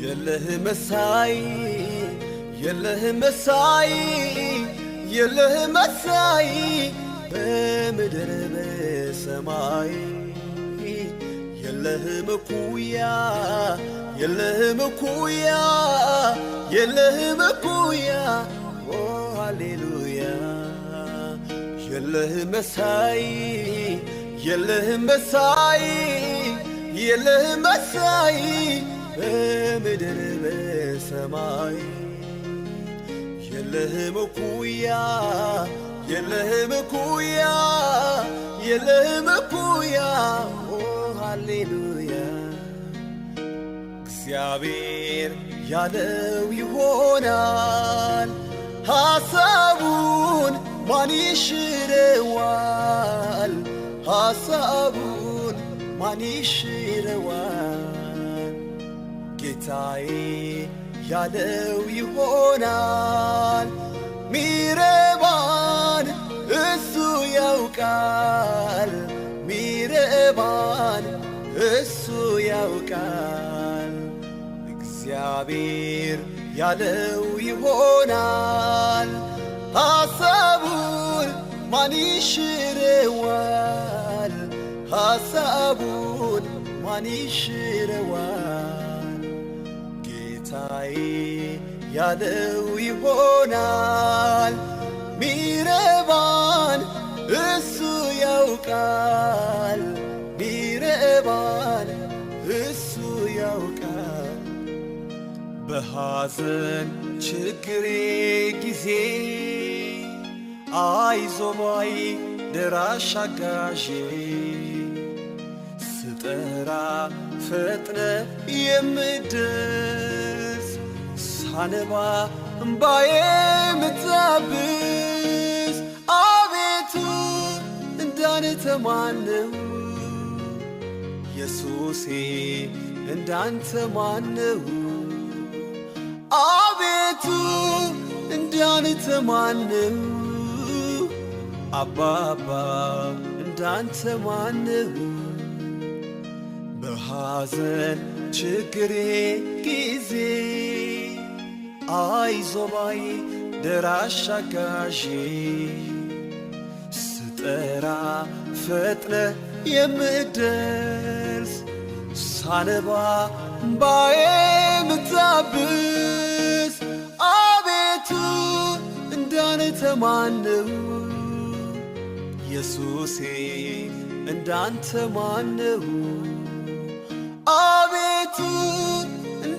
የለህ መሳይ የለህ መሳይ የለህ መሳይ በምድር በሰማይ የለህ መኩያ የለህ መኩያ የለህ መኩያ ኦ ሃሌሉያ የለህ መሳይ የለህ መሳይ የለህ መሳይ በምድር በሰማይ የለህ መኩያ የለህ መኩያ የለህ መኩያ ኦ ሃሌሉያ እግዚአብሔር ያለው ይሆናል ሐሳቡን ማን ይሽረዋል ሐሳቡን ማን ይሽረዋል ጌታዬ ያለው ይሆናል ሚረባን እሱ ያውቃል ሚረባን እሱ ያውቃል እግዚአብሔር ያለው ይሆናል ሐሳቡን ማን ይሽረዋል ሐሳቡን ማን ይሽረዋል ጌታዬ ያለው ይሆናል ሚረባን እሱ ያውቃል ሚረባን እሱ ያውቃል በሐዘን ችግሬ ጊዜ አይዞባይ ደራሽ አጋዤ ስጠራ ፈጥነ የምደርስ ሳነባ እምባዬ ምታብስ አቤቱ እንዳንተ ማነው ኢየሱሴ እንዳንተ ማነው አቤቱ እንዳንተ ማነው አባባ እንዳንተ ማነው በሐዘን ችግሬ ጊዜ አይዞባይ ደራሽ አጋዤ ስጠራ ፈጥነ የምደርስ ሳነባ እምባዬ ምታብስ አቤቱ እንዳንተ ማነው ኢየሱሴ እንዳንተ ማነው አቤቱ